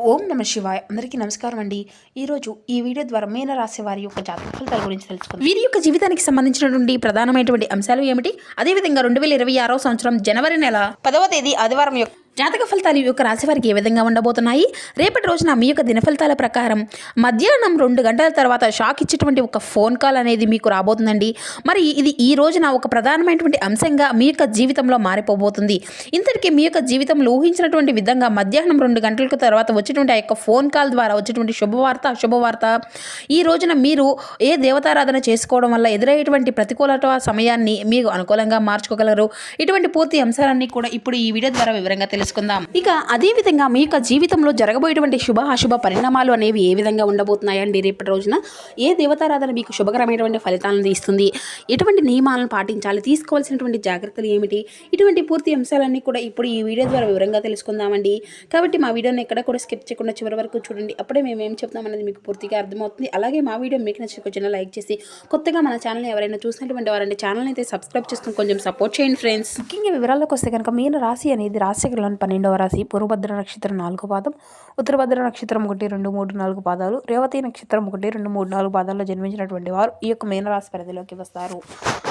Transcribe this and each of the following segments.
ఓం నమ శివాయ. అందరికీ నమస్కారం అండి. ఈరోజు ఈ వీడియో ద్వారా మీన రాశి వారి యొక్క జాతక ఫలితాల గురించి తెలుసుకుందాం. వీరి యొక్క జీవితానికి సంబంధించినటువంటి ప్రధానమైనటువంటి అంశాలు ఏమిటి, అదేవిధంగా 2026 సంవత్సరం జనవరి నెల 10వ తేదీ ఆదివారం యొక్క జాతక ఫలితాలు ఈ యొక్క రాశి వారికి ఏ విధంగా ఉండబోతున్నాయి, రేపటి రోజున మీ యొక్క దిన ఫలితాల ప్రకారం మధ్యాహ్నం 2 గంటల తర్వాత షాక్ ఇచ్చేటువంటి ఒక ఫోన్ కాల్ అనేది మీకు రాబోతుందండి. మరి ఇది ఈ రోజున ఒక ప్రధానమైనటువంటి అంశంగా మీ యొక్క జీవితంలో మారిపోబోతుంది. ఇంతటికీ మీ యొక్క జీవితంలో ఊహించినటువంటి విధంగా మధ్యాహ్నం 2 గంటల తర్వాత వచ్చేటువంటి ఆ యొక్క ఫోన్ కాల్ ద్వారా వచ్చేటువంటి శుభవార్త ఈ రోజున మీరు ఏ దేవతారాధన చేసుకోవడం వల్ల ఎదురయ్యేటువంటి ప్రతికూలత సమయాన్ని మీకు అనుకూలంగా మార్చుకోగలరు. ఇటువంటి పూర్తి అంశాలన్నీ కూడా ఇప్పుడు ఈ వీడియో ద్వారా వివరంగా తెలుసుకుందాం. ఇక అదే విధంగా మీ యొక్క జీవితంలో జరగబోయేటువంటి శుభ అశుభ పరిణామాలు అనేవి ఏ విధంగా ఉండబోతున్నాయండి, రేపటి రోజున ఏ దేవతారాధన మీకు శుభకరమైనటువంటి ఫలితాలను ఇస్తుంది, ఎటువంటి నియమాలను పాటించాలి, తీసుకోవాల్సినటువంటి జాగ్రత్తలు ఏమిటి, ఇటువంటి పూర్తి అంశాలన్నీ కూడా ఇప్పుడు ఈ వీడియో ద్వారా వివరంగా తెలుసుకుందామండి. కాబట్టి మా వీడియోని ఎక్కడ కూడా స్కిప్ చేయకుండా చివరి వరకు చూడండి. అప్పుడే మేము ఏం చెప్తామనేది మీకు పూర్తిగా అర్థమవుతుంది. అలాగే మా వీడియో మీకు నచ్చిన కొంచెం లైక్ చేసి, కొత్తగా మన ఛానల్ని ఎవరైనా చూసినటువంటి వారంటే ఛానల్ని అయితే సబ్స్క్రైబ్ చేసుకుని కొంచెం సపోర్ట్ చేయండి ఫ్రెండ్స్. ముఖ్యంగా వివరాల్లోకి వస్తే కనుక మీన రాశి అనేది రాశిలోని 12వ రాశి. పూర్వభద్ర నక్షత్రం 4వ పాదం, ఉత్తరభద్ర నక్షత్రం 1, 2, 3, 4 పాదాలు, రేవతి నక్షత్రం 1, 2, 3, 4 పాదాల్లో జన్మించినటువంటి వారు ఈ యొక్క మీనరాశి పరిధిలోకి వస్తారు.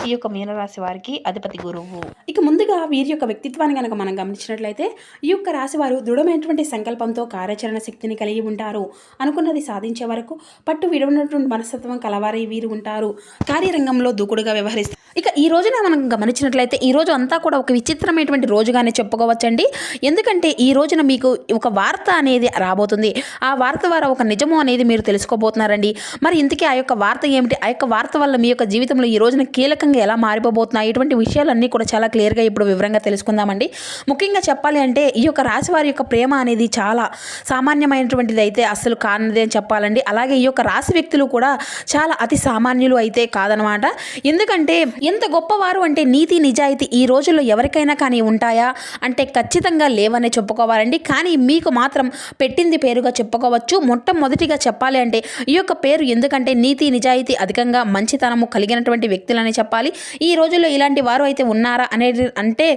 ఈ యొక్క మీనరాశి వారికి అధిపతి గురువు. ఇక ముందుగా వీరి యొక్క వ్యక్తిత్వాన్ని కనుక మనం గమనించినట్లయితే ఈ యొక్క రాశి వారు దృఢమైనటువంటి సంకల్పంతో కార్యాచరణ శక్తిని కలిగి ఉంటారు. అనుకున్నది సాధించే వరకు పట్టు విడవనటువంటి మనస్తత్వం కలవారి వీరు ఉంటారు. కార్యరంగంలో దూకుడుగా వ్యవహరిస్తారు. ఇక ఈ రోజున మనం గమనించినట్లయితే ఈ రోజు అంతా కూడా ఒక విచిత్రమైనటువంటి రోజుగానే చెప్పుకోవచ్చండి. ఎందుకంటే ఈ రోజున మీకు ఒక వార్త అనేది రాబోతుంది. ఆ వార్త ద్వారా ఒక నిజము అనేది మీరు తెలుసుకోబోతున్నారండి. మరి ఇంతకీ ఆ యొక్క వార్త ఏమిటి, ఆ యొక్క వార్త వల్ల మీ యొక్క జీవితంలో ఈ రోజున కీలకంగా ఎలా మారిపోబోతున్నాయి, ఇటువంటి విషయాలన్నీ కూడా చాలా క్లియర్గా ఇప్పుడు వివరంగా తెలుసుకుందామండి. ముఖ్యంగా చెప్పాలి అంటే ఈ యొక్క రాశి వారి యొక్క ప్రేమ అనేది చాలా సామాన్యమైనటువంటిది అయితే అస్సలు కానిది అని చెప్పాలండి. అలాగే ఈ యొక్క రాశి వ్యక్తులు కూడా చాలా అతి సామాన్యులు అయితే కాదనమాట. ఎందుకంటే ఎంత గొప్పవారు అంటే నీతి నిజాయితీ ఈ రోజుల్లో ఎవరికైనా కానీ ఉంటాయా అంటే ఖచ్చితంగా లేవనే చెప్పుకోవాలండి. కానీ మీకు మాత్రం పెట్టింది పేరుగా చెప్పుకోవచ్చు. మొట్టమొదటిగా చెప్పాలి అంటే ఈ యొక్క పేరు ఎందుకంటే నీతి నిజాయితీ అధికంగా మంచితనము కలిగినటువంటి వ్యక్తులని చెప్పాలి. ఈ రోజుల్లో ఇలాంటి వారు అయితే ఉన్నారా అనేది అంటే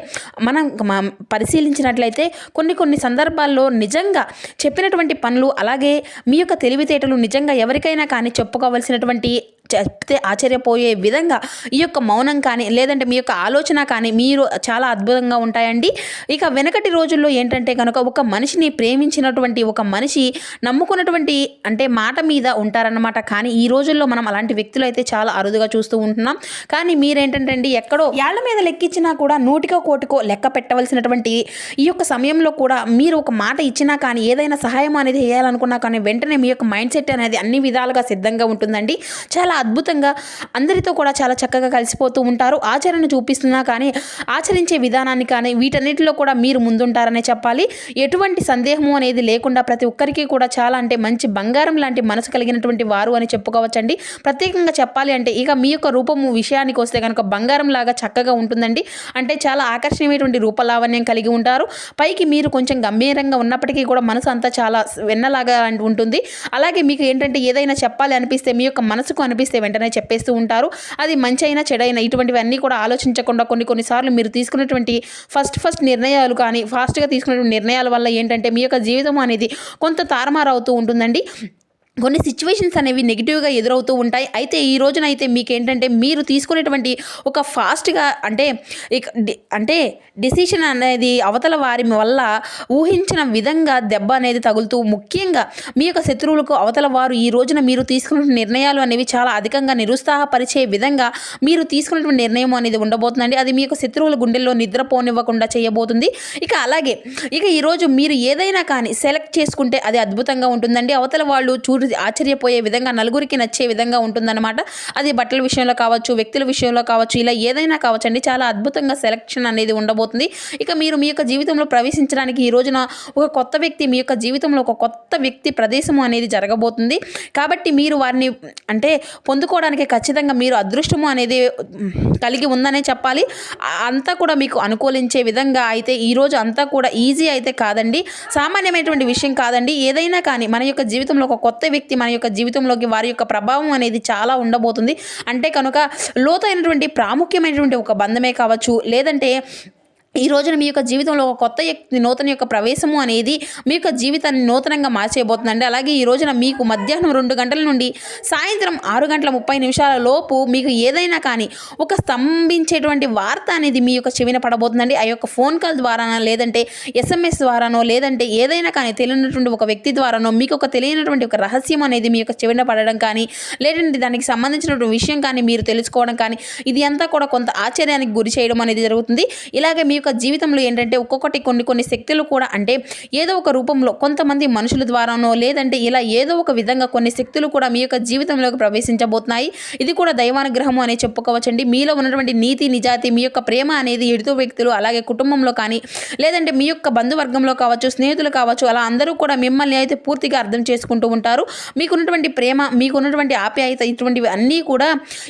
మనం పరిశీలించినట్లయితే కొన్ని సందర్భాల్లో నిజంగా చెప్పినటువంటి పనులు అలాగే మీ యొక్క తెలివితేటలు నిజంగా ఎవరికైనా కానీ చెప్పుకోవాల్సినటువంటి చెప్తే ఆశ్చర్యపోయే విధంగా ఈ యొక్క మౌనం కానీ లేదంటే మీ యొక్క ఆలోచన కానీ మీరు చాలా అద్భుతంగా ఉంటాయండి. ఇక వెనకటి రోజుల్లో ఏంటంటే కనుక ఒక మనిషిని ప్రేమించినటువంటి ఒక మనిషి నమ్ముకున్నటువంటి అంటే మాట మీద ఉంటారన్నమాట. కానీ ఈ రోజుల్లో మనం అలాంటి వ్యక్తులు అయితే చాలా అరుదుగా చూస్తూ ఉంటున్నాం. కానీ మీరేంటంటే అండి ఎక్కడో యాళ్ళ మీద లెక్కించినా కూడా నూటికో కోటికో లెక్క పెట్టవలసినటువంటి ఈ యొక్క సమయంలో కూడా మీరు ఒక మాట ఇచ్చినా కానీ ఏదైనా సహాయం అనేది చేయాలనుకున్నా కానీ వెంటనే మీ యొక్క మైండ్ సెట్ అనేది అన్ని విధాలుగా సిద్ధంగా ఉంటుందండి. చాలా అద్భుతంగా అందరితో కూడా చాలా చక్కగా కలిసిపోతూ ఉంటారు. ఆచరణ చూపిస్తున్నా కానీ ఆచరించే విధానాన్ని కానీ వీటన్నిటిలో కూడా మీరు ముందుంటారనే చెప్పాలి. ఎటువంటి సందేహము అనేది లేకుండా ప్రతి ఒక్కరికి కూడా చాలా అంటే మంచి బంగారం లాంటి మనసు కలిగినటువంటి వారు అని చెప్పుకోవచ్చండి. ప్రత్యేకంగా చెప్పాలి అంటే ఇక మీ యొక్క రూపము విషయానికి వస్తే కనుక బంగారం లాగా చక్కగా ఉంటుందండి. అంటే చాలా ఆకర్షణీయమైనటువంటి రూపలావణ్యం కలిగి ఉంటారు. పైకి మీరు కొంచెం గంభీరంగా ఉన్నప్పటికీ కూడా మనసు అంతా చాలా వెన్నలాగా ఉంటుంది. అలాగే మీకు ఏంటంటే ఏదైనా చెప్పాలి అనిపిస్తే మీ యొక్క మనసుకు అనిపిస్తే వెంటనే చెప్పేస్తూ ఉంటారు. అది మంచి అయినా చెడైనా ఇటువంటివన్నీ కూడా ఆలోచించకుండా కొన్నిసార్లు మీరు తీసుకున్నటువంటి ఫస్ట్ నిర్ణయాలు కానీ ఫాస్ట్గా తీసుకున్నటువంటి నిర్ణయాల వల్ల ఏంటంటే మీ యొక్క జీవితం అనేది కొంత తారుమారు అవుతూ ఉంటుందండి. కొన్ని సిచ్యువేషన్స్ అనేవి నెగిటివ్గా ఎదురవుతూ ఉంటాయి. అయితే ఈ రోజునైతే మీకేంటంటే మీరు తీసుకునేటువంటి ఒక ఫాస్ట్గా అంటే డిసిషన్ అనేది అవతల వారి వల్ల ఊహించిన విధంగా దెబ్బ అనేది తగులుతూ ముఖ్యంగా మీ యొక్క శత్రువులకు అవతల వారు ఈ రోజున మీరు తీసుకున్న నిర్ణయాలు అనేవి చాలా అధికంగా నిరుత్సాహపరిచే విధంగా మీరు తీసుకున్నటువంటి నిర్ణయం అనేది ఉండబోతుందండి. అది మీ యొక్క శత్రువుల గుండెల్లో నిద్రపోనివ్వకుండా చేయబోతుంది. అలాగే ఈరోజు మీరు ఏదైనా కానీ సెలెక్ట్ చేసుకుంటే అది అద్భుతంగా ఉంటుందండి. అవతల వాళ్ళు ఆశ్చర్యపోయే విధంగా నలుగురికి నచ్చే విధంగా ఉంటుందన్నమాట. అది బట్టల విషయంలో కావచ్చు, వ్యక్తుల విషయంలో కావచ్చు, ఇలా ఏదైనా కావచ్చు అండి. చాలా అద్భుతంగా సెలెక్షన్ అనేది ఉండబోతుంది. మీరు మీ యొక్క జీవితంలో ప్రవేశించడానికి ఈ రోజున ఒక కొత్త వ్యక్తి మీ యొక్క జీవితంలో ఒక కొత్త వ్యక్తి ప్రదేశము అనేది జరగబోతుంది. కాబట్టి మీరు వారిని అంటే పొందుకోవడానికి ఖచ్చితంగా మీరు అదృష్టము అనేది కలిగి ఉందనే చెప్పాలి. అంతా కూడా మీకు అనుకూలించే విధంగా అయితే ఈరోజు అంతా కూడా ఈజీ అయితే కాదండి, సామాన్యమైనటువంటి విషయం కాదండి. ఏదైనా కానీ మన యొక్క జీవితంలో ఒక కొత్త వ్యక్తి మన యొక్క జీవితంలోకి వారి యొక్క ప్రభావం అనేది చాలా ఉండబోతుంది. అంటే కనుక లోతైనటువంటి ప్రాముఖ్యమైనటువంటి ఒక బంధమే కావచ్చు, లేదంటే ఈ రోజున మీ యొక్క జీవితంలో ఒక కొత్త నూతన యొక్క ప్రవేశము అనేది మీ యొక్క జీవితాన్ని నూతనంగా మార్చేయబోతుందండి. అలాగే ఈ రోజున మీకు మధ్యాహ్నం 2 గంటల నుండి సాయంత్రం 6:30 లోపు మీకు ఏదైనా కానీ ఒక స్తంభించేటువంటి వార్త అనేది మీ యొక్క చెవిన పడబోతుందండి. ఆ యొక్క ఫోన్ కాల్ ద్వారానో లేదంటే SMS ద్వారానో లేదంటే ఏదైనా కానీ తెలియనటువంటి ఒక వ్యక్తి ద్వారానో మీకు ఒక తెలియనటువంటి ఒక రహస్యం అనేది మీ యొక్క చెవిన పడడం కానీ లేదంటే దానికి సంబంధించినటువంటి విషయం కానీ మీరు తెలుసుకోవడం కానీ ఇది అంతా కూడా కొంత ఆశ్చర్యానికి గురి చేయడం అనేది జరుగుతుంది. ఇలాగే మీ యొక్క జీవితంలో ఏంటంటే ఒక్కొక్కటి కొన్ని శక్తులు కూడా అంటే ఏదో ఒక రూపంలో కొంతమంది మనుషుల ద్వారానో లేదంటే ఇలా ఏదో ఒక విధంగా కొన్ని శక్తులు కూడా మీ యొక్క జీవితంలోకి ప్రవేశించబోతున్నాయి. ఇది కూడా దైవానుగ్రహము అనే చెప్పుకోవచ్చండి. మీలో ఉన్నటువంటి నీతి నిజాయితీ మీ యొక్క ప్రేమ అనేది ఎదుటి వ్యక్తులు అలాగే కుటుంబంలో కానీ లేదంటే మీ యొక్క బంధువర్గంలో కావచ్చు స్నేహితులు కావచ్చు అలా అందరూ కూడా మిమ్మల్ని అయితే పూర్తిగా అర్థం చేసుకుంటూ ఉంటారు. మీకున్నటువంటి ప్రేమ మీకున్నటువంటి ఆప్యాయత ఇటువంటివి అన్నీ కూడా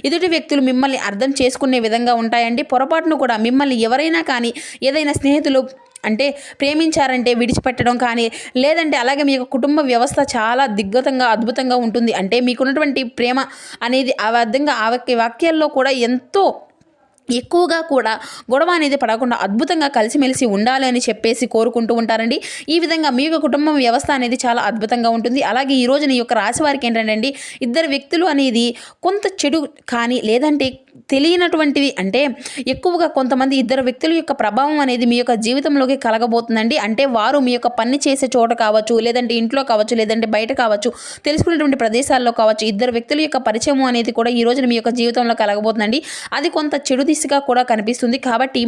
ఎదుటి వ్యక్తులు మిమ్మల్ని అర్థం చేసుకునే విధంగా ఉంటాయండి. పొరపాటును కూడా మిమ్మల్ని ఎవరైనా కానీ ఏదైనా స్నేహితులు అంటే ప్రేమించారంటే విడిచిపెట్టడం కానీ లేదంటే అలాగే మీ యొక్క కుటుంబ వ్యవస్థ చాలా దిగ్గతంగా అద్భుతంగా ఉంటుంది. అంటే మీకున్నటువంటి ప్రేమ అనేది ఆ విధంగా ఆ వాక్యాల్లో కూడా ఎంతో ఎక్కువగా కూడా గొడవ అనేది పడకుండా అద్భుతంగా కలిసిమెలిసి ఉండాలి అని చెప్పేసి కోరుకుంటూ ఉంటారండి. ఈ విధంగా మీ యొక్క కుటుంబం వ్యవస్థ అనేది చాలా అద్భుతంగా ఉంటుంది. అలాగే ఈ రోజున ఈ యొక్క రాశి వారికి ఏంటంటే ఇద్దరు వ్యక్తులు అనేది కొంత చెడు కానీ లేదంటే తెలియనటువంటివి అంటే ఎక్కువగా కొంతమంది ఇద్దరు వ్యక్తుల యొక్క ప్రభావం అనేది మీ యొక్క జీవితంలోకి కలగబోతుందండి. అంటే వారు మీ యొక్క పని చేసే చోట కావచ్చు లేదంటే ఇంట్లో కావచ్చు లేదంటే బయట కావచ్చు తెలుసుకునేటువంటి ప్రదేశాల్లో కావచ్చు ఇద్దరు వ్యక్తుల యొక్క పరిచయం అనేది కూడా ఈ రోజున మీ యొక్క జీవితంలో కలగబోతుందండి. అది కొంత చెడు దిశగా కూడా కనిపిస్తుంది. కాబట్టి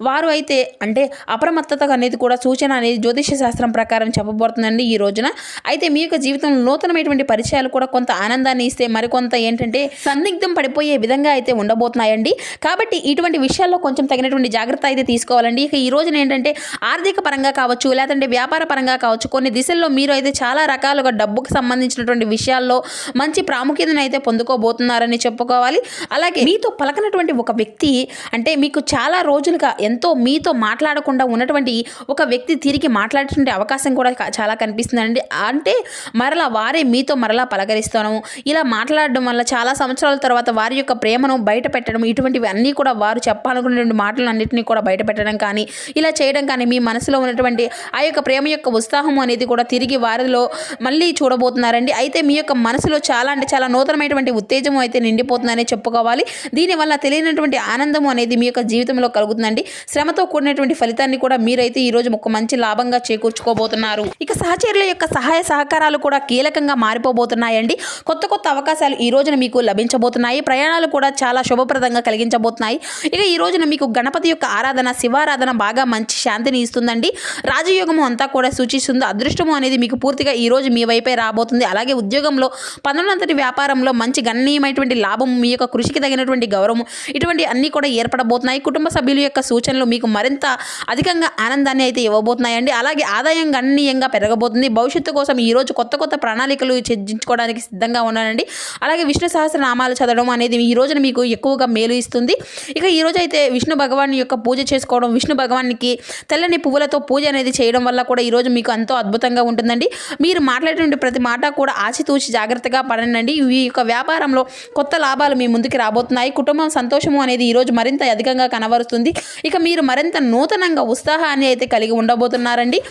వారు అయితే అంటే అప్రమత్తత అనేది కూడా సూచన అనేది జ్యోతిష శాస్త్రం ప్రకారం చెప్పబడుతుందండి ఈ రోజున. అయితే మీ యొక్క జీవితంలో నూతనమైనటువంటి పరిచయాలు కూడా కొంత ఆనందాన్ని ఇస్తే మరికొంత ఏంటంటే సందిగ్ధం పడిపోయే విధంగా అయితే ఉండబోతున్నాయండి. కాబట్టి ఇటువంటి విషయాల్లో కొంచెం తగినటువంటి జాగ్రత్త అయితే తీసుకోవాలండి. ఇక ఈ రోజున ఏంటంటే ఆర్థిక పరంగా కావచ్చు లేదంటే వ్యాపార పరంగా కావచ్చు కొన్ని దిశల్లో మీరు అయితే చాలా రకాలుగా డబ్బుకు సంబంధించినటువంటి విషయాల్లో మంచి ప్రాముఖ్యతను అయితే పొందుకోబోతున్నారని చెప్పుకోవాలి. అలాగే మీతో పలకనటువంటి ఒక వ్యక్తి అంటే మీకు చాలా రోజులుగా ఎంతో మీతో మాట్లాడకుండా ఉన్నటువంటి ఒక వ్యక్తి తిరిగి మాట్లాడేటువంటి అవకాశం కూడా చాలా కనిపిస్తుందండి. అంటే మరలా వారే మీతో మరలా పలకరిస్తాను ఇలా మాట్లాడడం వల్ల చాలా సంవత్సరాల తర్వాత వారి యొక్క ప్రేమను బయట పెట్టడం ఇటువంటివి అన్నీ కూడా వారు చెప్పాలనుకునేటువంటి మాటలు అన్నింటినీ కూడా బయట పెట్టడం కానీ ఇలా చేయడం కానీ మీ మనసులో ఉన్నటువంటి ఆ యొక్క ప్రేమ యొక్క ఉత్సాహం అనేది కూడా తిరిగి వారిలో మళ్ళీ చూడబోతున్నారండి. అయితే మీ యొక్క మనసులో చాలా అంటే చాలా నూతనమైనటువంటి ఉత్తేజం అయితే నిండిపోతుందనే చెప్పుకోవాలి. దీనివల్ల తెలియనటువంటి ఆనందం అనేది మీ యొక్క జీవితంలో కలుగుతుందండి. శ్రమతో కూడినటువంటి ఫలితాన్ని కూడా మీరైతే ఈ రోజు ఒక మంచి లాభంగా చేకూర్చుకోబోతున్నారు. ఇక సహచరుల యొక్క సహాయ సహకారాలు కూడా కీలకంగా మారిపోబోతున్నాయండి. కొత్త కొత్త అవకాశాలు ఈ రోజున మీకు లభించబోతున్నాయి. ప్రయాణాలు కూడా చాలా శుభప్రదంగా కలిగించబోతున్నాయి. ఇక ఈ రోజున మీకు గణపతి యొక్క ఆరాధన శివారాధన బాగా మంచి శాంతిని ఇస్తుందండి. రాజయోగము అంతా కూడా సూచిస్తుంది. అదృష్టము అనేది మీకు పూర్తిగా ఈ రోజు మీ వైపే రాబోతుంది. అలాగే ఉద్యోగంలో పనులంతటి వ్యాపారంలో మంచి గణనీయమైనటువంటి లాభం మీ యొక్క కృషికి తగినటువంటి గౌరవం ఇటువంటి అన్నీ కూడా ఏర్పడబోతున్నాయి. కుటుంబ సభ్యుల యొక్క సూచనలు మీకు మరింత అధికంగా ఆనందాన్ని అయితే ఇవ్వబోతున్నాయండి. అలాగే ఆదాయం గణనీయంగా పెరగబోతుంది. భవిష్యత్తు కోసం ఈ రోజు కొత్త కొత్త ప్రణాళికలు చర్చించుకోవడానికి సిద్ధంగా ఉన్నానండి. అలాగే విష్ణు సహస్రనామాలు చదవడం అనేది ఈ రోజున మీకు ఎక్కువగా మేలు ఇస్తుంది. ఇక ఈ రోజు అయితే విష్ణు భగవాన్ యొక్క పూజ చేసుకోవడం విష్ణు భగవానికి తెల్లని పువ్వులతో పూజ అనేది చేయడం వల్ల కూడా ఈ రోజు మీకు ఎంతో అద్భుతంగా ఉంటుందండి. మీరు మాట్లాడేటువంటి ప్రతి మాట కూడా ఆచితూచి జాగ్రత్తగా పడండి. ఈ యొక్క వ్యాపారంలో కొత్త లాభాలు మీ ముందుకు రాబోతున్నాయి. కుటుంబం సంతోషము అనేది ఈ రోజు మరింత అధికంగా కనబరుస్తుంది. ఇక మీరు మరింత నూతనంగా ఉత్సాహాన్ని అయితే కలిగి ఉండబోతున్నారండి.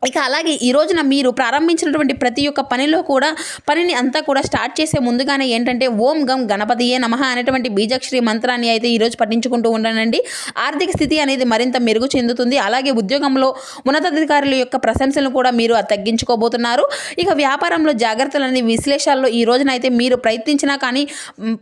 ఇక అలాగే ఈ రోజున మీరు ప్రారంభించినటువంటి ప్రతి ఒక్క పనిలో కూడా పనిని అంతా కూడా స్టార్ట్ చేసే ముందుగానే ఏంటంటే ఓం గం గణపతియే నమః అనేటువంటి బీజాక్షరి మంత్రాన్ని అయితే ఈరోజు పఠించుకుంటూ ఉండండి. ఆర్థిక స్థితి అనేది మరింత మెరుగు చెందుతుంది. అలాగే ఉద్యోగంలో ఉన్నతాధికారుల యొక్క ప్రశంసలను కూడా మీరు తగ్గించుకోబోతున్నారు. ఇక వ్యాపారంలో జాగ్రత్తలని విశ్లేషణలో ఈ రోజున అయితే మీరు ప్రయత్నించినా కానీ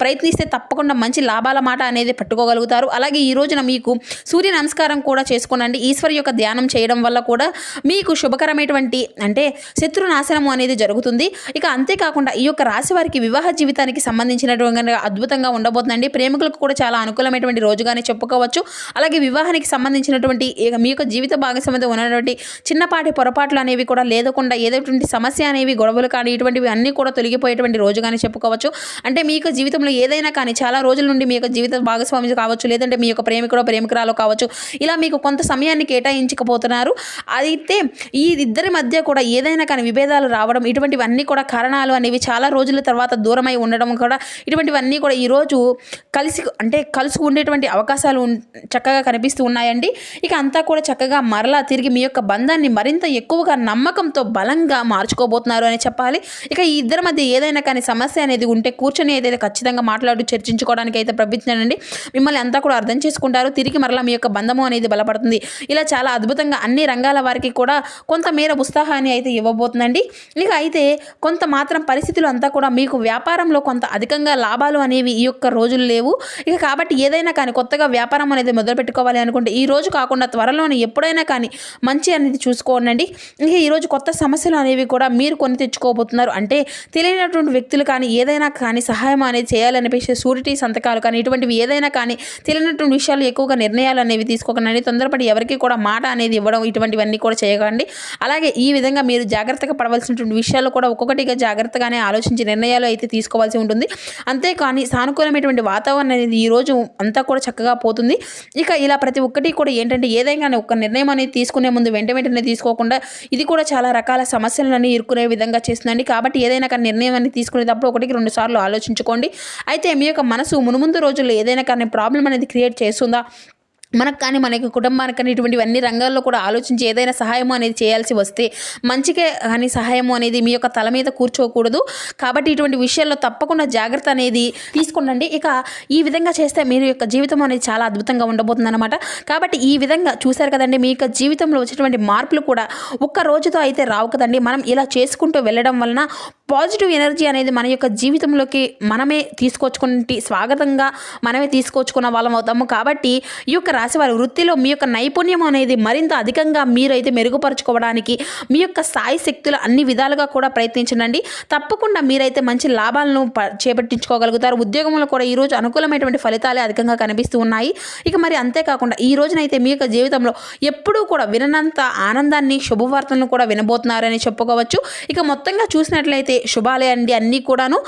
ప్రయత్నిస్తే తప్పకుండా మంచి లాభాల మాట అనేది పట్టుకోగలుగుతారు. అలాగే ఈ రోజున మీకు సూర్య నమస్కారం కూడా చేసుకోనండి. ఈశ్వర్ యొక్క ధ్యానం చేయడం వల్ల కూడా మీకు శుభకరమైనటువంటి అంటే శత్రునాశనము అనేది జరుగుతుంది. ఇక అంతేకాకుండా ఈ యొక్క రాశి వారికి వివాహ జీవితానికి సంబంధించినటువంటి అద్భుతంగా ఉండబోతుందండి. ప్రేమికులకు కూడా చాలా అనుకూలమైనటువంటి రోజుగానే చెప్పుకోవచ్చు. అలాగే వివాహానికి సంబంధించినటువంటి మీ యొక్క జీవిత భాగస్వామితో ఉన్నటువంటి చిన్నపాటి పొరపాట్లు అనేవి కూడా లేదకుండా ఏదైనటువంటి సమస్య అనేవి గొడవలు కానీ ఇటువంటివి అన్నీ కూడా తొలగిపోయేటువంటి రోజుగానే చెప్పుకోవచ్చు. అంటే మీ యొక్క జీవితంలో ఏదైనా కానీ చాలా రోజుల నుండి మీ యొక్క జీవిత భాగస్వామి కావచ్చు లేదంటే మీ యొక్క ప్రేమికుడు ప్రేమికురాలు కావచ్చు ఇలా మీకు కొంత సమయాన్ని కేటాయించకపోతున్నారు. అయితే ఈ ఇద్దరి మధ్య కూడా ఏదైనా కానీ విభేదాలు రావడం ఇటువంటివన్నీ కూడా కారణాలు అనేవి చాలా రోజుల తర్వాత దూరమై ఉండడం కూడా ఇటువంటివన్నీ కూడా ఈరోజు కలిసి ఉండేటువంటి అవకాశాలు చక్కగా కనిపిస్తూ ఉన్నాయండి. ఇక అంతా కూడా చక్కగా మరలా తిరిగి మీ యొక్క బంధాన్ని మరింత ఎక్కువగా నమ్మకంతో బలంగా మార్చుకోబోతున్నారు అని చెప్పాలి. ఇక ఈ ఇద్దరి మధ్య ఏదైనా కానీ సమస్య అనేది ఉంటే కూర్చొని ఏదైతే ఖచ్చితంగా చర్చించుకోవడానికి అయితే ప్రయత్నించండి. మిమ్మల్ని అంతా కూడా అర్థం చేసుకుంటారు. తిరిగి మరలా మీ యొక్క బంధము అనేది బలపడుతుంది. ఇలా చాలా అద్భుతంగా అన్ని రంగాల వారికి కూడా కొంతమేర ఉత్సాహాన్ని అయితే ఇవ్వబోతుందండి. ఇక అయితే కొంత మాత్రం పరిస్థితులు అంతా కూడా మీకు వ్యాపారంలో కొంత అధికంగా లాభాలు అనేవి ఈ యొక్క రోజులు లేవు. ఇక కాబట్టి ఏదైనా కానీ కొత్తగా వ్యాపారం అనేది మొదలు పెట్టుకోవాలి అనుకుంటే ఈ రోజు కాకుండా త్వరలోనే ఎప్పుడైనా కానీ మంచి అనేది చూసుకోండి. ఇక ఈరోజు కొత్త సమస్యలు అనేవి కూడా మీరు కొని తెచ్చుకోబోతున్నారు. అంటే తెలియనటువంటి వ్యక్తులు కానీ ఏదైనా కానీ సహాయం అనేది చేయాలనిపించే షూరిటీ సంతకాలు కానీ ఇటువంటివి ఏదైనా కానీ తెలియనటువంటి విషయాలు ఎక్కువగా నిర్ణయాలు అనేవి తీసుకోకండి. తొందరపడి ఎవరికి కూడా మాట అనేది ఇవ్వడం ఇటువంటివన్నీ కూడా చేయకండి. అలాగే ఈ విధంగా మీరు జాగ్రత్తగా పడవలసినటువంటి విషయాలు కూడా ఒక్కొక్కటిగా జాగ్రత్తగానే ఆలోచించి నిర్ణయాలు అయితే తీసుకోవాల్సి ఉంటుంది. అంతేకాని సానుకూలమైనటువంటి వాతావరణం అనేది ఈరోజు అంతా కూడా చక్కగా పోతుంది. ఇక ఇలా ప్రతి ఒక్కటి కూడా ఏంటంటే ఏదైనా ఒక నిర్ణయం అనేది తీసుకునే ముందు వెంటనే తీసుకోకుండా ఇది కూడా చాలా రకాల సమస్యలను ఇరుక్కునే విధంగా చేస్తుందండి. కాబట్టి ఏదైనా కానీ నిర్ణయం అనేది తీసుకునేటప్పుడు 1-2 సార్లు ఆలోచించుకోండి. అయితే మీ యొక్క మనసు మునుముందు రోజుల్లో ఏదైనా కానీ ప్రాబ్లం అనేది క్రియేట్ చేస్తుందా మనకు కానీ మనకి కుటుంబానికి కానీ ఇటువంటివన్నీ రంగాల్లో కూడా ఆలోచించి ఏదైనా సహాయము అనేది చేయాల్సి వస్తే మంచిగా కానీ సహాయము అనేది మీ యొక్క తల మీద కూర్చోకూడదు. కాబట్టి ఇటువంటి విషయాల్లో తప్పకుండా జాగ్రత్త అనేది తీసుకోండి. ఇక ఈ విధంగా చేస్తే మీ యొక్క జీవితం అనేది చాలా అద్భుతంగా ఉండబోతుంది అనమాట. కాబట్టి ఈ విధంగా చూశారు కదండి, మీ యొక్క జీవితంలో వచ్చేటువంటి మార్పులు కూడా ఒక్క రోజుతో అయితే రావు కదండి. మనం ఇలా చేసుకుంటూ వెళ్ళడం వలన పాజిటివ్ ఎనర్జీ అనేది మన యొక్క జీవితంలోకి మనమే స్వాగతంగా మనమే తీసుకొచ్చుకున్న వాళ్ళం అవుతాము. కాబట్టి ఈ యొక్క రాశివారి వృత్తిలో మీ యొక్క నైపుణ్యం అనేది మరింత అధికంగా మీరైతే మెరుగుపరుచుకోవడానికి మీ యొక్క స్థాయి శక్తులు అన్ని విధాలుగా కూడా ప్రయత్నించండి. తప్పకుండా మీరైతే మంచి లాభాలను చేపట్టించుకోగలుగుతారు. ఉద్యోగంలో కూడా ఈరోజు అనుకూలమైనటువంటి ఫలితాలే అధికంగా కనిపిస్తూ ఉన్నాయి. ఇక మరి అంతేకాకుండా ఈ రోజునైతే మీ యొక్క జీవితంలో ఎప్పుడూ కూడా విననంత ఆనందాన్ని శుభవార్తలను కూడా వినబోతున్నారని చెప్పుకోవచ్చు. ఇక మొత్తంగా చూసినట్లయితే శుభాలే అండి అన్నీ కూడాను.